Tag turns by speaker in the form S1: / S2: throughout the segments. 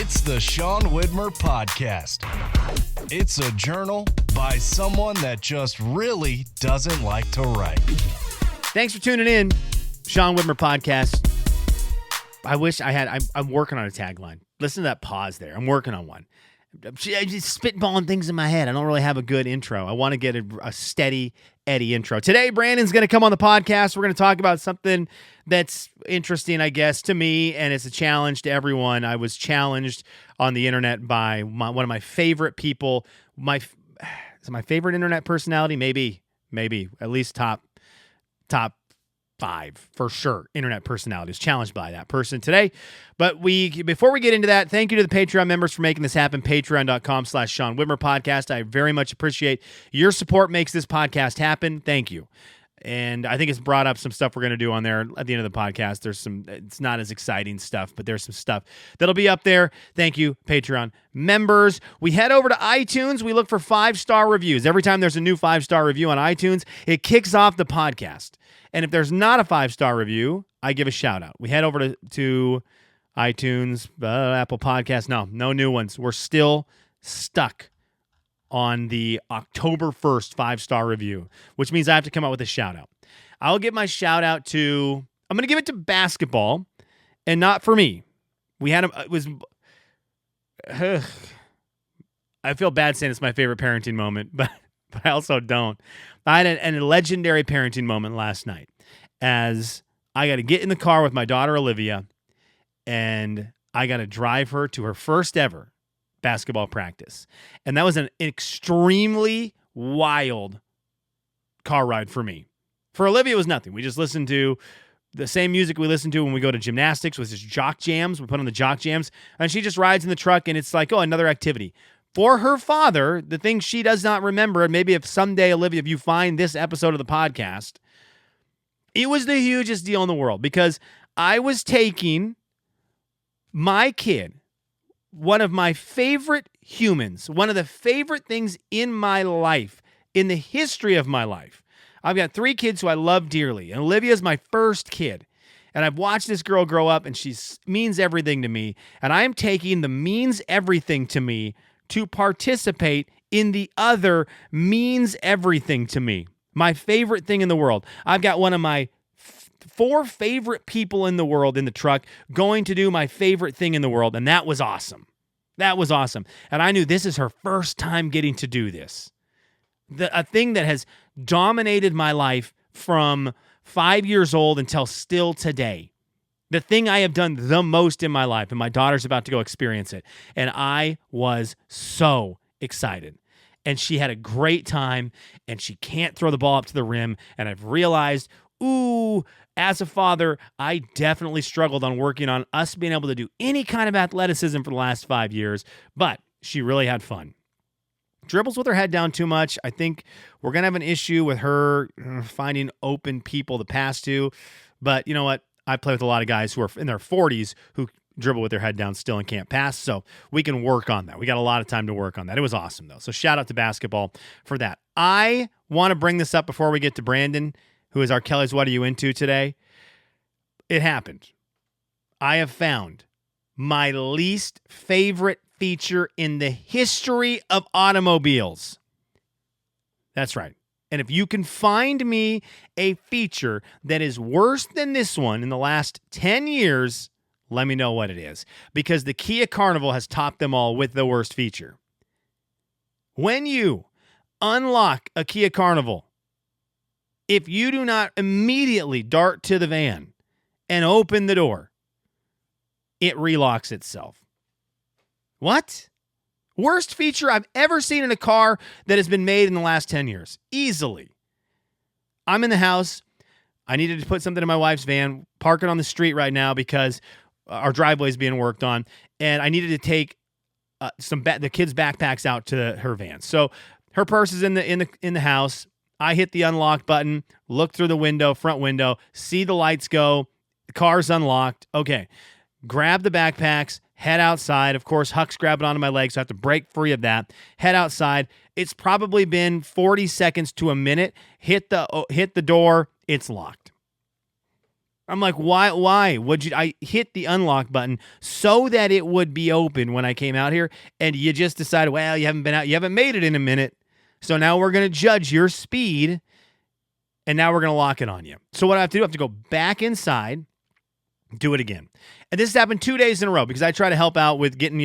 S1: It's the Sean Widmer Podcast. It's a journal by someone that just really doesn't like to write.
S2: Thanks for tuning in, Sean Widmer Podcast. I wish I had, I'm working on a tagline. Listen to that pause there. I'm working on one. I'm just spitballing things in my head. I don't really have a good intro. I want to get a steady Eddie intro. Today, Brandon's going to come on the podcast. We're going to talk about something that's interesting, I guess, to me, and it's a challenge to everyone. I was challenged on the internet by one of my favorite people. My favorite internet personality? Maybe, at least top 5 for sure. Internet personalities challenged by that person today. But before we get into that, thank you to the Patreon members for making this happen. Patreon.com/Sean Widmer Podcast. I very much appreciate your support. Makes this podcast happen. Thank you. And I think it's brought up some stuff we're going to do on there at the end of the podcast. It's not as exciting stuff, but there's some stuff that'll be up there. Thank you, Patreon members. We head over to iTunes. We look for 5-star reviews. Every time there's a new 5-star review on iTunes, it kicks off the podcast. And if there's not a 5-star review, I give a shout out. We head over to iTunes, Apple Podcasts. No new ones. We're still stuck on the October 1st 5-star review, which means I have to come out with a shout out. I'll give my shout out to, I'm going to give it to basketball, and not for me. I feel bad saying it's my favorite parenting moment, but I also don't. I had a legendary parenting moment last night as I got to get in the car with my daughter, Olivia, and I got to drive her to her first ever basketball practice. And that was an extremely wild car ride for me. For Olivia, it was nothing. We just listened to the same music we listen to when we go to gymnastics, which is jock jams. We put on the jock jams, and she just rides in the truck, and it's like, oh, another activity. For her father, the thing she does not remember, and maybe if someday, Olivia, if you find this episode of the podcast, it was the hugest deal in the world because I was taking my kid, one of my favorite humans, one of the favorite things in my life, in the history of my life. I've got 3 kids who I love dearly, and Olivia's my first kid. And I've watched this girl grow up, and she means everything to me. And I am taking the means everything to me to participate in the other means everything to me. My favorite thing in the world. I've got one of my 4 favorite people in the world in the truck going to do my favorite thing in the world, and that was awesome. That was awesome. And I knew this is her first time getting to do this. A thing that has dominated my life from 5 years old until still today. The thing I have done the most in my life, and my daughter's about to go experience it. And I was so excited. And she had a great time, and she can't throw the ball up to the rim. And I've realized, as a father, I definitely struggled on working on us being able to do any kind of athleticism for the last 5 years, but she really had fun. Dribbles with her head down too much. I think we're going to have an issue with her finding open people to pass to, but you know what? I play with a lot of guys who are in their 40s who dribble with their head down still and can't pass, so we can work on that. We got a lot of time to work on that. It was awesome, though, so shout out to basketball for that. I want to bring this up before we get to Brandon, who is our Kelly's What Are You Into today. It happened. I have found my least favorite feature in the history of automobiles. That's right. And if you can find me a feature that is worse than this one in the last 10 years, let me know what it is. Because the Kia Carnival has topped them all with the worst feature. When you unlock a Kia Carnival, if you do not immediately dart to the van and open the door, it relocks itself. What? Worst feature I've ever seen in a car that has been made in the last 10 years. Easily. I'm in the house. I needed to put something in my wife's van, park it on the street right now because our driveway is being worked on, and I needed to take the kids' backpacks out to her van. So her purse is in the house. I hit the unlock button, look through the window, front window, see the lights go, the car's unlocked. Okay, grab the backpacks, head outside. Of course, Huck's grabbing onto my leg, so I have to break free of that. Head outside. It's probably been 40 seconds to a minute. Hit the door. It's locked. I'm like, why? I hit the unlock button so that it would be open when I came out here, and you just decided, well, you haven't been out, you haven't made it in a minute, so now we're going to judge your speed, and now we're going to lock it on you. So what I have to do, I have to go back inside, do it again. And this has happened 2 days in a row because I try to help out with getting,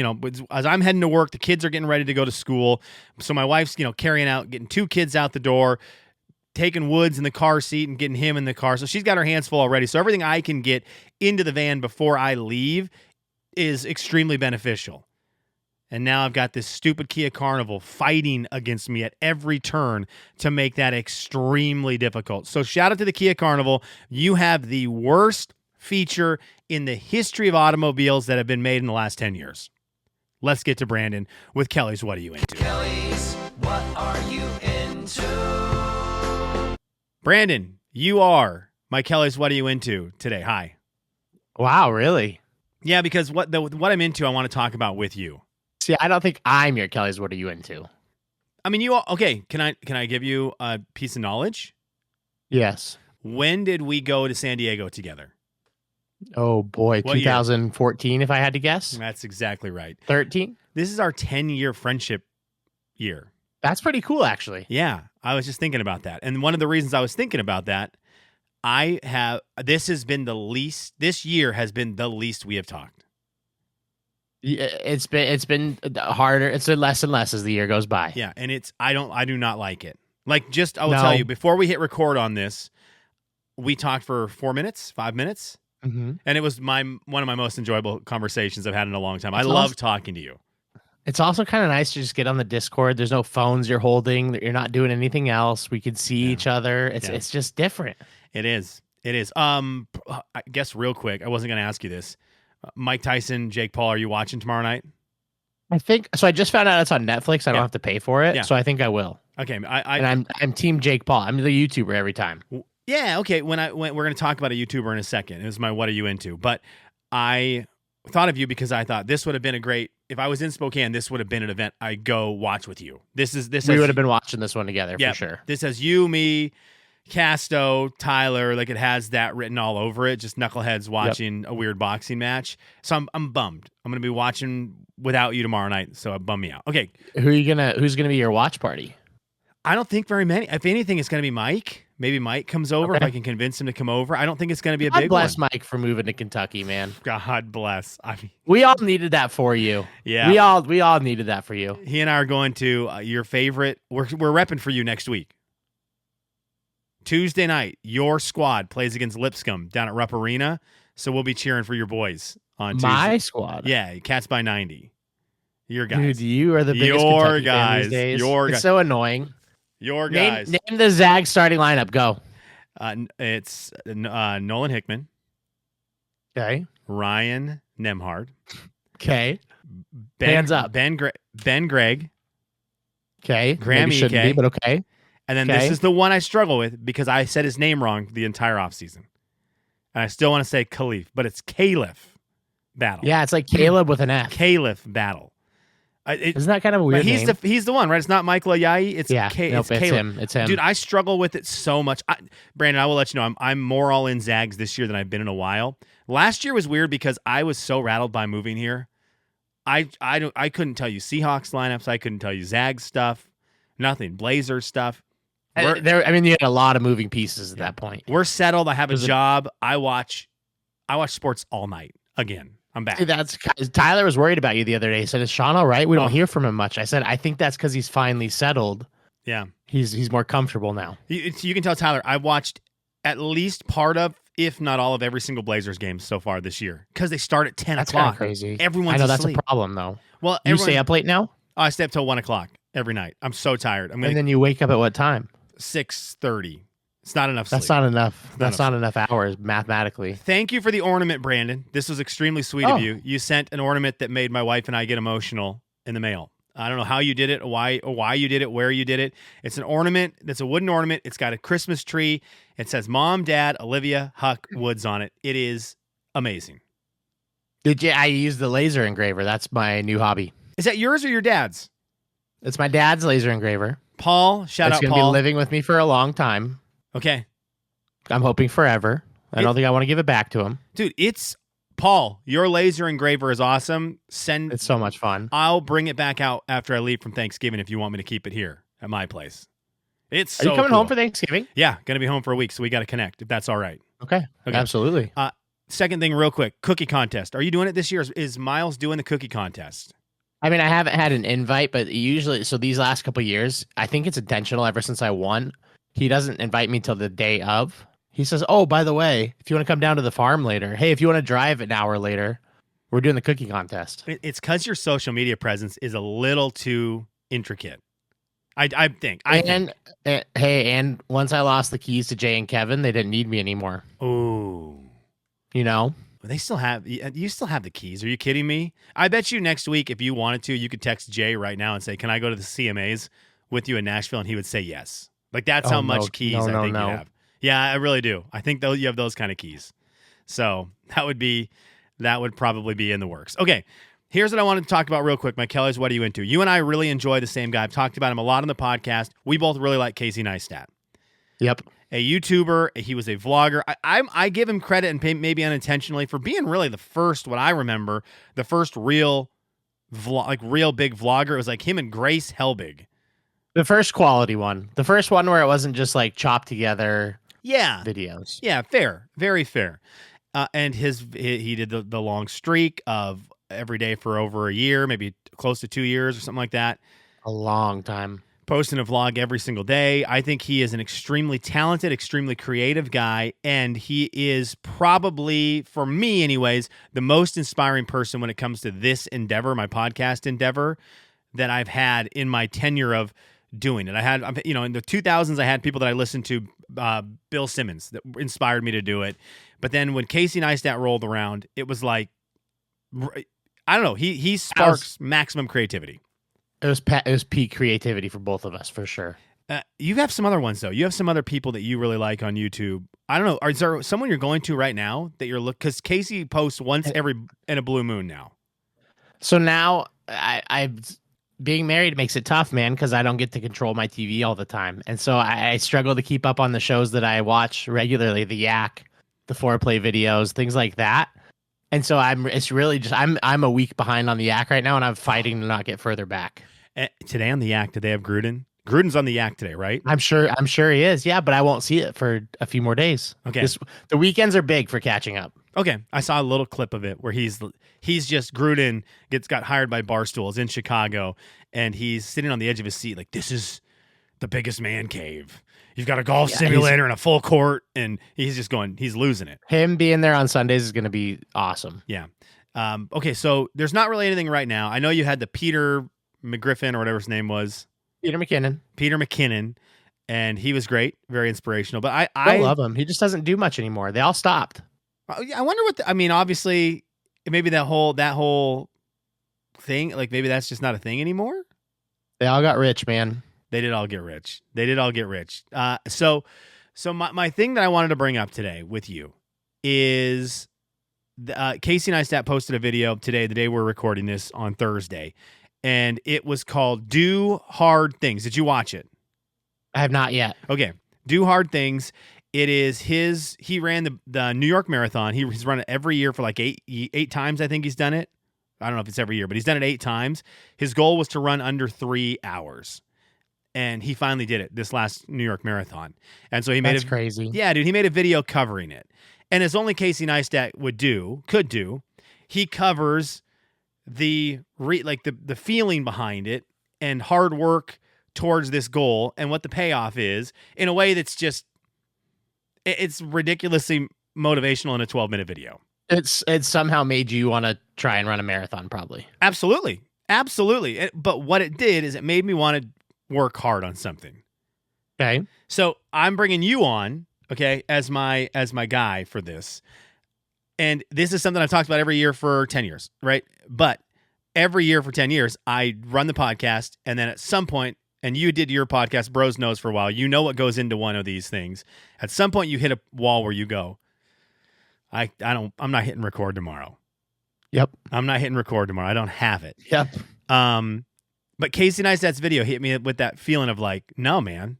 S2: as I'm heading to work, the kids are getting ready to go to school. So my wife's, carrying out, getting 2 kids out the door, taking Woods in the car seat and getting him in the car. So she's got her hands full already. So everything I can get into the van before I leave is extremely beneficial. And now I've got this stupid Kia Carnival fighting against me at every turn to make that extremely difficult. So shout out to the Kia Carnival. You have the worst feature in the history of automobiles that have been made in the last 10 years. Let's get to Brandon with Kelly's What Are You Into?
S3: Kelly's What Are You Into?
S2: Brandon, you are my Kelly's What Are You Into today. Hi.
S4: Wow, really?
S2: Yeah, because what I'm into, I want to talk about with you.
S4: See, I don't think I'm your Kelly's What Are You Into?
S2: I mean, okay, can I give you a piece of knowledge?
S4: Yes.
S2: When did we go to San Diego together?
S4: Oh, boy.
S2: What year?
S4: 2014, if I had to guess.
S2: That's exactly right.
S4: 13?
S2: This is our 10-year friendship year.
S4: That's pretty cool, actually.
S2: Yeah, I was just thinking about that. And one of the reasons I was thinking about that, this year has been the least we have talked.
S4: Yeah, it's been harder. It's been less and less as the year goes by.
S2: Yeah, and I do not like it. Like, I will
S4: No.
S2: tell you, before we hit record on this, we talked for 5 minutes,
S4: Mm-hmm.
S2: and it was one of my most enjoyable conversations I've had in a long time. I
S4: It's
S2: love
S4: awesome.
S2: talking to you.
S4: It's also kind of nice to just get on the Discord. There's no phones you're holding. You're not doing anything else. We can see each other. It's just different.
S2: It is. I guess real quick, I wasn't going to ask you this. Mike Tyson, Jake Paul, are you watching tomorrow night?
S4: I think so. I just found out it's on Netflix. I don't have to pay for it,
S2: Yeah.
S4: so I think I will.
S2: Okay,
S4: And I'm Team Jake Paul. I'm the YouTuber every time.
S2: yeah, okay. When we're going to talk about a YouTuber in a second. It was my What Are You Into? But I thought of you because I thought this would have been if I was in Spokane, this would have been an event I go watch with you. We
S4: would have been watching this one together for sure.
S2: This has you, me, Casto, Tyler, like it has that written all over it. Just knuckleheads watching a weird boxing match. So I'm bummed. I'm going to be watching without you tomorrow night. So it bummed me out. Okay.
S4: Who's gonna be your watch party?
S2: I don't think very many. If anything, it's going to be Mike. Maybe Mike comes over if I can convince him to come over. I don't think it's going to be a big one.
S4: God bless Mike for moving to Kentucky, man.
S2: God bless. I mean,
S4: We all needed that for you.
S2: yeah.
S4: We all needed that for you.
S2: He and I are going to your favorite. We're repping for you next week. Tuesday night, your squad plays against Lipscomb down at Rupp Arena. So we'll be cheering for your boys on Tuesday.
S4: My squad.
S2: Yeah, Cats by 90. Your guys.
S4: Dude, you are the biggest
S2: Your
S4: Kentucky fan
S2: guys.
S4: these days.
S2: Your
S4: It's
S2: guys.
S4: so annoying.
S2: Your guys.
S4: Name the Zag starting lineup. Go.
S2: It's Nolan Hickman,
S4: Okay.
S2: Ryan Nemhard,
S4: Okay.
S2: Ben,
S4: Hands up.
S2: Ben Gregg,
S4: Okay.
S2: Graham
S4: Maybe shouldn't
S2: Ike.
S4: be, but okay.
S2: and then
S4: Okay.
S2: this is the one I struggle with because I said his name wrong the entire offseason. And I still want to say Khalif, but it's Caliph Battle.
S4: Yeah, it's like Caleb with an F.
S2: Caliph Battle.
S4: Isn't that kind of a weird
S2: he's
S4: name?
S2: He's the one, right? It's not Michael Ayayi. It's
S4: Yeah.
S2: it's
S4: Nope, it's
S2: Caleb.
S4: him. It's him.
S2: Dude, I struggle with it so much. Brandon, I will let you know, I'm more all in Zags this year than I've been in a while. Last year was weird because I was so rattled by moving here. I couldn't tell you Seahawks lineups. I couldn't tell you Zags stuff. Nothing. Blazers stuff.
S4: you had a lot of moving pieces at that point.
S2: We're settled. I have a
S4: Was it-
S2: job. I watch sports all night. Again, I'm back.
S4: See, Tyler was worried about you the other day. He said, "Is Sean all right? We don't
S2: Oh.
S4: hear from him much." I said, "I think that's because he's finally settled.
S2: Yeah.
S4: He's more comfortable now."
S2: You can tell Tyler, I've watched at least part of, if not all of, every single Blazers game so far this year because they start at 10
S4: That's kind
S2: o'clock.
S4: of crazy.
S2: Everyone's
S4: I know
S2: asleep.
S4: that's a problem though.
S2: Well,
S4: You stay up late now,
S2: I stay up till 1 o'clock every night. I'm so tired. I'm
S4: and
S2: going
S4: then you wake up at what time?
S2: 6:30. It's not enough sleep.
S4: That's not enough. That's not enough hours mathematically.
S2: Thank you for the ornament, Brandon. This was extremely sweet
S4: Oh.
S2: of you. You sent an ornament that made my wife and I get emotional in the mail. I don't know how you did it, or why you did it, where you did it. It's an ornament. It's a wooden ornament. It's got a Christmas tree. It says Mom, Dad, Olivia, Huck, Woods on it. It is amazing.
S4: I use the laser engraver. That's my new hobby.
S2: Is that yours or your dad's?
S4: It's my dad's laser engraver.
S2: Paul, shout
S4: It's
S2: out
S4: gonna
S2: Paul.
S4: be living with me for a long time.
S2: Okay.
S4: I'm hoping forever. I don't think I want to give it back to him.
S2: Dude, it's Paul. Your laser engraver is awesome.
S4: It's so much fun.
S2: I'll bring it back out after I leave from Thanksgiving if you want me to keep it here at my place. It's
S4: Are you coming
S2: cool.
S4: home for Thanksgiving?
S2: Yeah, gonna be home for a week, so we got to connect if that's all right.
S4: Okay. Absolutely.
S2: Second thing, real quick, cookie contest. Are you doing it this year? Is Miles doing the cookie contest?
S4: I mean, I haven't had an invite, but usually, so these last couple of years, I think it's intentional ever since I won. He doesn't invite me till the day of. He says, oh, by the way, if you want to come down to the farm later, hey, if you want to drive an hour later, we're doing the cookie contest.
S2: It's because your social media presence is a little too intricate. I think.
S4: And once I lost the keys to Jay and Kevin, they didn't need me anymore.
S2: Ooh.
S4: You know?
S2: They still have, you still have the keys. Are you kidding me? I bet you next week, if you wanted to, you could text Jay right now and say, can I go to the CMAs with you in Nashville? And he would say yes. Like, that's how much keys I think you have. Yeah, I really do. I think you have those kind of keys. So that would probably be in the works. Okay. Here's what I wanted to talk about real quick. My Kellers, what are you into? You and I really enjoy the same guy. I've talked about him a lot on the podcast. We both really like Casey Neistat.
S4: Yep.
S2: A YouTuber. He was a vlogger. I give him credit, and maybe unintentionally, for being really the first, what I remember, the first real big vlogger. It was like him and Grace Helbig.
S4: The first quality one. The first one where it wasn't just like chopped together videos.
S2: Yeah, fair. Very fair. And he did the long streak of every day for over a year, maybe close to 2 years or something like that.
S4: A long time.
S2: Posting a vlog every single day. I think he is an extremely talented, extremely creative guy, and he is probably, for me anyways, the most inspiring person when it comes to this endeavor, my podcast endeavor, that I've had in my tenure of doing it. I had, in the 2000s, I had people that I listened to, Bill Simmons, that inspired me to do it. But then when Casey Neistat rolled around, it was like, I don't know. He sparks maximum creativity.
S4: It was peak creativity for both of us, for sure.
S2: You have some other ones, though. You have some other people that you really like on YouTube. I don't know. Is there someone you're going to right now that you're because Casey posts once in a blue moon now.
S4: So now I being married makes it tough, man, because I don't get to control my TV all the time. And so I struggle to keep up on the shows that I watch regularly, the Yak, the Foreplay videos, things like that. And so I'm a week behind on the Yak right now, and I'm fighting to not get further back.
S2: Today on the Yak, did they have Gruden? Gruden's on the Yak today, right?
S4: I'm sure he is. Yeah, but I won't see it for a few more days.
S2: Okay.
S4: The weekends are big for catching up.
S2: Okay. I saw a little clip of it where he's just Gruden got hired by Barstools in Chicago, and he's sitting on the edge of his seat like, this is the biggest man cave. You've got a golf simulator and a full court, and he's losing it.
S4: Him being there on Sundays is going to be awesome.
S2: Yeah. Okay, so there's not really anything right now. I know you had the Peter McGriffin or whatever his name was.
S4: Peter McKinnon, and he was great, very inspirational. But I love him. He just doesn't do much anymore. They all stopped.
S2: I wonder obviously, maybe that whole thing, like maybe that's just not a thing anymore.
S4: They all got rich, man.
S2: They did all get rich. So my thing that I wanted to bring up today with you is Casey Neistat posted a video today, the day we're recording this on Thursday, and it was called Do Hard Things. Did you watch it?
S4: I have not yet.
S2: Okay. Do Hard Things. It is he ran the New York Marathon. He's run it every year for like eight times, I think he's done it. I don't know if it's every year, but he's done it 8 times. His goal was to run under 3 hours. And he finally did it this last New York Marathon. And so That's
S4: crazy.
S2: Yeah, dude, he made a video covering it. And as only Casey Neistat could do, he covers the feeling behind it and hard work towards this goal and what the payoff is in a way that's just it's ridiculously motivational in a 12-minute video.
S4: It's somehow made you want to try and run a marathon, probably.
S2: Absolutely. But what it did is it made me want to work hard on something.
S4: Okay.
S2: So I'm bringing you on, okay, as my guy for this. And this is something I've talked about every year for 10 years, right? But every year for 10 years, I run the podcast, and then at some point, and you did your podcast, Bros Knows, for a while, you know what goes into one of these things. At some point, you hit a wall where you go, I'm not hitting record tomorrow.
S4: Yep.
S2: I'm not hitting record tomorrow. I don't have it.
S4: Yep.
S2: But Casey Neistat's video hit me with that feeling of like, no, man,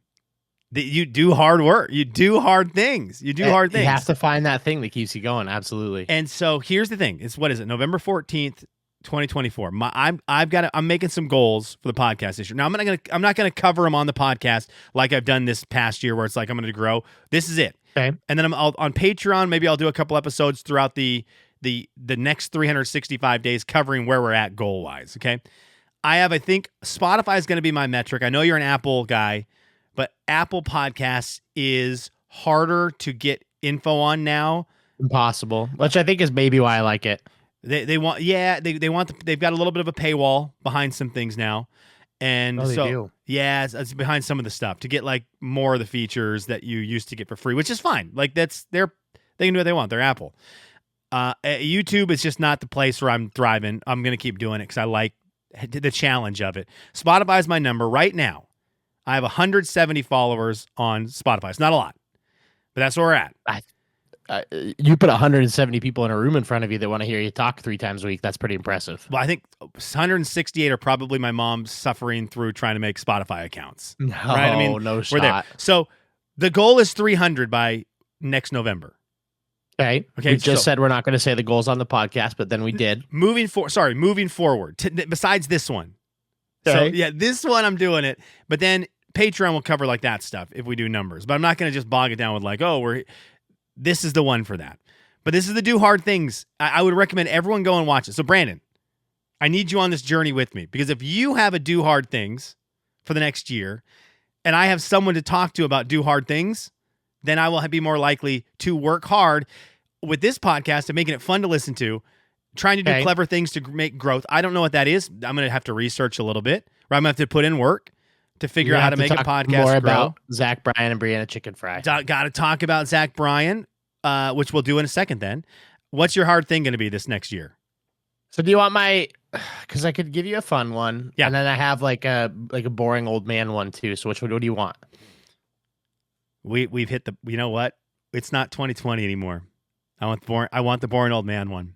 S2: You do hard work. You do hard things. You do hard things.
S4: You have to find that thing that keeps you going. Absolutely.
S2: And so here's the thing. It's what is it? November 14th, 2024. I'm making some goals for the podcast this year. Now I'm not gonna cover them on the podcast like I've done this past year, where it's like I'm gonna grow. This is it.
S4: Okay.
S2: And then I'll on Patreon. Maybe I'll do a couple episodes throughout the next 365 days, covering where we're at goal wise. Okay. I think Spotify is going to be my metric. I know you're an Apple guy, but Apple Podcasts is harder to get info on now.
S4: Impossible, which I think is maybe why I like it.
S2: They want they've got a little bit of a paywall behind some things now, and
S4: Oh, they do.
S2: yeah, it's behind some of the stuff to get like more of the features that you used to get for free, which is fine. Like they can do what they want. They're Apple. YouTube is just not the place where I'm thriving. I'm gonna keep doing it because I like the challenge of it. Spotify is my number right now. I have 170 followers on Spotify. It's not a lot, but that's where we're at.
S4: You put 170 people in a room in front of you that want to hear you talk 3 times a week. That's pretty impressive.
S2: Well, I think 168 are probably my mom suffering through trying to make Spotify accounts.
S4: No,
S2: right? I mean,
S4: no
S2: we're there.
S4: shot.
S2: So the goal is 300 by next November.
S4: Okay.
S2: Okay,
S4: We just
S2: so-
S4: said we're not going to say the goals on the podcast, but then we did.
S2: Moving forward. Besides this one. So
S4: Okay.
S2: yeah, this one I'm doing it, but then Patreon will cover like that stuff if we do numbers. But I'm not going to just bog it down with like, this is the one for that. But this is the do hard things. I would recommend everyone go and watch it. So Brandon, I need you on this journey with me, because if you have a do hard things for the next year, and I have someone to talk to about do hard things, then I will be more likely to work hard with this podcast and making it fun to listen to, trying to do
S4: Okay.
S2: clever things to make growth. I don't know what that is. I'm going to have to research a little bit, or I'm going to have to put in work to figure out how to make a podcast
S4: more
S2: grow.
S4: about Zach Bryan and Brianna Chicken Fry.
S2: Got to talk about Zach Bryan, which we'll do in a second then. What's your hard thing going to be this next year?
S4: So do you want my? Because I could give you a fun one,
S2: Yeah.
S4: and then I have like a boring old man one too. So which one? What do you want?
S2: We've hit the. You know what? It's not 2020 anymore. I want the boring old man one.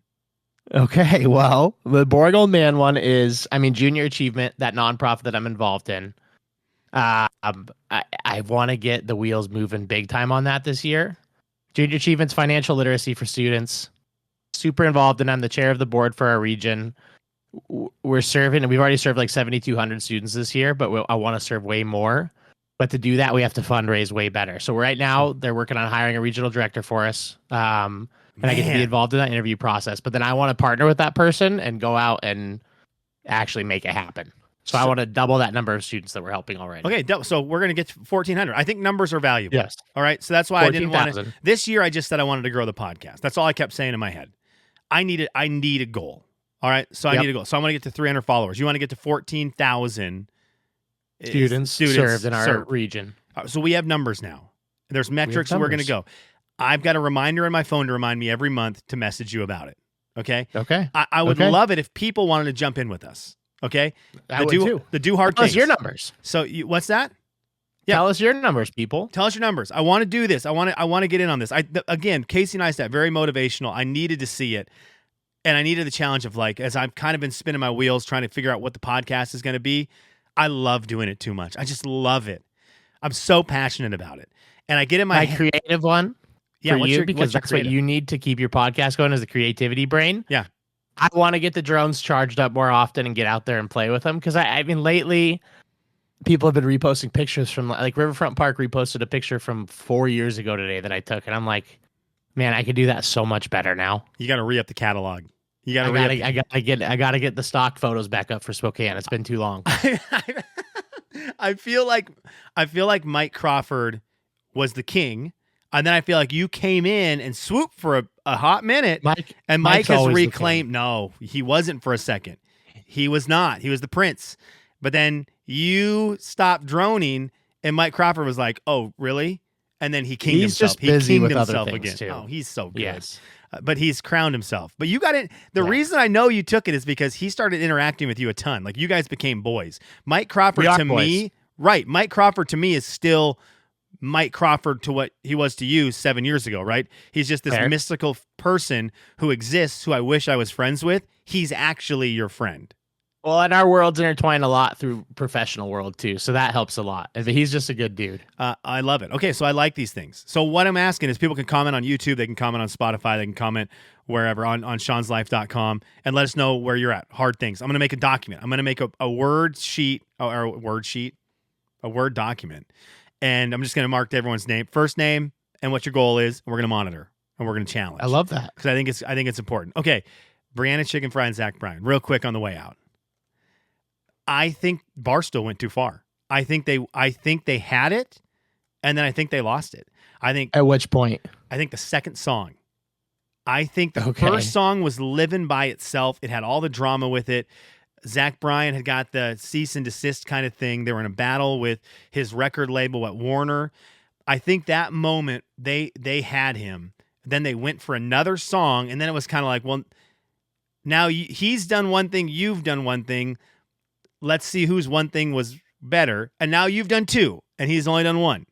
S4: Okay, well, the boring old man one is, Junior Achievement, that nonprofit that I'm involved in. I want to get the wheels moving big time on that this year. Junior Achievement's financial literacy for students. Super involved, and I'm the chair of the board for our region. We're serving, and we've already served like 7,200 students this year, but I want to serve way more. But to do that, we have to fundraise way better. So right now, they're working on hiring a regional director for us. And I get to be
S2: Man.
S4: involved in that interview process. But then I want to partner with that person and go out and actually make it happen. So I want to double that number of students that we're helping already.
S2: Okay, so we're going to get to 1,400. I think numbers are valuable.
S4: Yes.
S2: All right, so that's why I didn't want to.
S4: 14,000.
S2: This year, I just said I wanted to grow the podcast. That's all I kept saying in my head. I need a goal. All right, so I
S4: Yep.
S2: need a goal. So I want to get to 300 followers. You want to get to 14,000
S4: Students served in our region.
S2: So we have numbers now. There's metrics that we're going to
S4: numbers.
S2: go. I've got a reminder in my phone to remind me every month to message you about it. Okay.
S4: Okay.
S2: I would
S4: Okay.
S2: love it if people wanted to jump in with us. Okay.
S4: I would too.
S2: The do hard
S4: Tell us
S2: things.
S4: your numbers.
S2: So what's that? Yeah.
S4: Tell us your numbers, people.
S2: Tell us your numbers. I want to do this. I want to get in on this. Again, Casey Neistat, very motivational. I needed to see it. And I needed the challenge of like, as I've kind of been spinning my wheels trying to figure out what the podcast is going to be, I love doing it too much. I just love it. I'm so passionate about it. And I get in
S4: My
S2: head.
S4: creative one
S2: Yeah,
S4: for
S2: what's
S4: you,
S2: your-
S4: because
S2: what's your
S4: that's what
S2: creative?
S4: you need to keep your podcast going, is the creativity brain.
S2: Yeah.
S4: I want to get the drones charged up more often and get out there and play with them, because I mean lately people have been reposting pictures from, like, Riverfront Park reposted a picture from 4 years ago today that I took, and I'm like, man, I could do that so much better now.
S2: You got to re-up the catalog. You got to re-up.
S4: I gotta get the stock photos back up for Spokane. It's been too long.
S2: I feel like Mike Crawford was the king, and then I feel like you came in and swooped for a hot minute,
S4: Mike
S2: and Mike
S4: Mike's
S2: has
S4: always the
S2: reclaimed. No, he wasn't for a second. He was not. He was the prince. But then you stopped droning, and Mike Crawford was like, "Oh, really?" And then he kinged
S4: He's
S2: himself.
S4: just
S2: He
S4: busy
S2: kinged
S4: with other
S2: himself
S4: things,
S2: again.
S4: too.
S2: Oh, he's so good.
S4: Yes.
S2: But he's crowned himself. But you got it. The
S4: Yeah.
S2: reason I know you took it is because he started interacting with you a ton. Like, you guys became boys. Mike Crawford
S4: We are
S2: to me, right? Mike Crawford to me is still Mike Crawford to what he was to you 7 years ago, right? He's just this
S4: Fair.
S2: mystical person who exists, who I wish I was friends with. He's actually your friend.
S4: Well, and our worlds intertwine a lot through professional world too, so that helps a lot. But he's just a good dude.
S2: I love it. Okay, so I like these things. So what I'm asking is people can comment on YouTube, they can comment on Spotify, they can comment wherever on Sean'sLife.com and let us know where you're at. Hard things. I'm going to make a document. I'm going to make a Word sheet, or a Word document, and I'm just going to mark everyone's name, first name, and what your goal is. And we're going to monitor and we're going to challenge.
S4: I love that
S2: because I think it's important. Okay, Brianna Chicken Fry and Zach Bryan, real quick on the way out. I think Barstool went too far. I think they had it, and then I think they lost it. I think
S4: at which point?
S2: I think the second song. I think the first song was living by itself. It had all the drama with it. Zach Bryan had got the cease and desist kind of thing. They were in a battle with his record label at Warner. I think that moment they had him. Then they went for another song, and then it was kind of like, well, now he's done one thing, you've done one thing. Let's see whose one thing was better. And now you've done two, and he's only done one.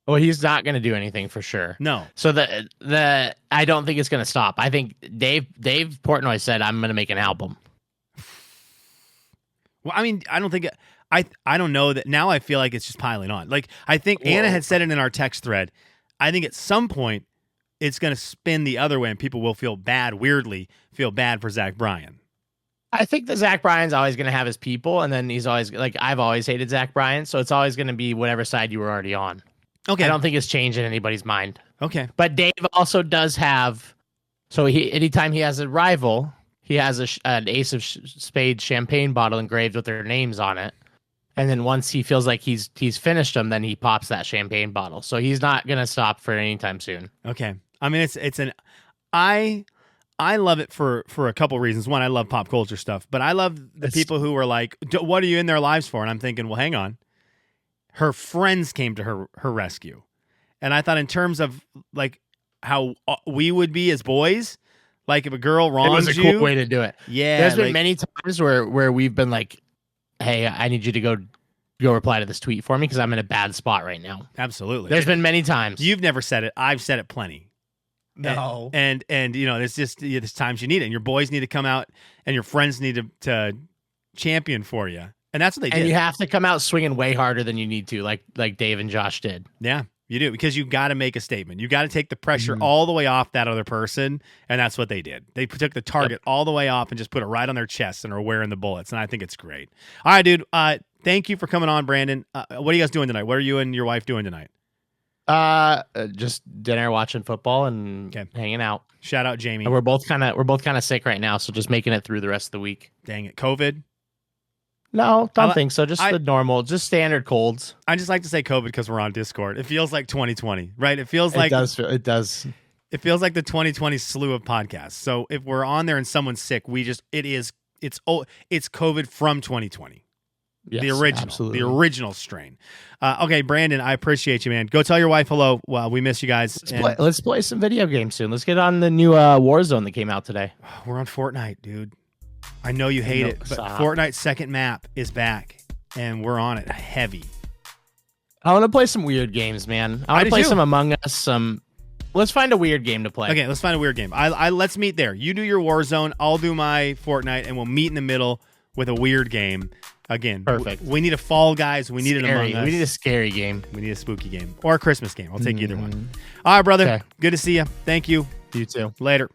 S4: Well, he's not going to do anything for sure.
S2: No.
S4: So the I don't think it's going to stop. I think Dave Portnoy said, I'm going to make an album.
S2: Well, I mean, I don't think I don't know that now. I feel like it's just piling on. Like I think Anna had said it in our text thread. I think at some point it's going to spin the other way, and people will weirdly feel bad for Zach Bryan.
S4: I think that Zach Bryan's always going to have his people, and then he's always like, I've always hated Zach Bryan, so it's always going to be whatever side you were already on.
S2: Okay.
S4: I don't think it's changing anybody's mind.
S2: Okay.
S4: But Dave also does have, so anytime he has a rival, he has an Ace of Spades champagne bottle engraved with their names on it. And then once he feels like he's finished them, then he pops that champagne bottle. So he's not going to stop for any time soon.
S2: Okay. I mean, I love it for a couple reasons. One, I love pop culture stuff, but I love the people who are like, what are you in their lives for? And I'm thinking, well, hang on. Her friends came to her rescue. And I thought in terms of like how we would be as boys, like if a girl wrongs you.
S4: It was a cool way to do it.
S2: Yeah.
S4: There's been many times where we've been like, hey, I need you to go reply to this tweet for me because I'm in a bad spot right now.
S2: Absolutely.
S4: There's been many times.
S2: You've never said it. I've said it plenty.
S4: No.
S2: And you know, it's just there's times you need it. And your boys need to come out and your friends need to champion for you. And that's what they did.
S4: And you have to come out swinging way harder than you need to, like Dave and Josh did.
S2: Yeah, you do, because you got to make a statement. You got to take the pressure all the way off that other person, and that's what they did. They took the target all the way off and just put it right on their chest and are wearing the bullets, and I think it's great. All right, dude, thank you for coming on, Brandon. What are you guys doing tonight? What are you and your wife doing tonight?
S4: Just dinner, watching football, and hanging out.
S2: Shout out Jamie.
S4: And we're both kind of sick right now, so just making it through the rest of the week.
S2: Dang it, COVID?
S4: No, don't think so. Just the normal, just standard colds.
S2: I just like to say COVID because we're on Discord. It feels like 2020, right? It feels like
S4: it does.
S2: It feels like the 2020 slew of podcasts. So if we're on there and someone's sick, it's COVID from 2020. Yes, the original strain. Okay, Brandon, I appreciate you, man. Go tell your wife hello. Well, we miss you guys.
S4: Let's play some video games soon. Let's get on the new Warzone that came out today.
S2: We're on Fortnite, dude. I know you hate it, but Fortnite's second map is back, and we're on it heavy.
S4: I want to play some weird games, man. I want to play some Among Us. Let's find a weird game to play.
S2: Okay, let's find a weird game. Let's meet there. You do your Warzone, I'll do my Fortnite, and we'll meet in the middle with a weird game. Again,
S4: perfect.
S2: We need a Fall Guys. We need an Among Us.
S4: We need a scary game.
S2: We need a spooky game or a Christmas game. I'll take either one. All right, brother. Okay. Good to see you. Thank you.
S4: You too.
S2: Later.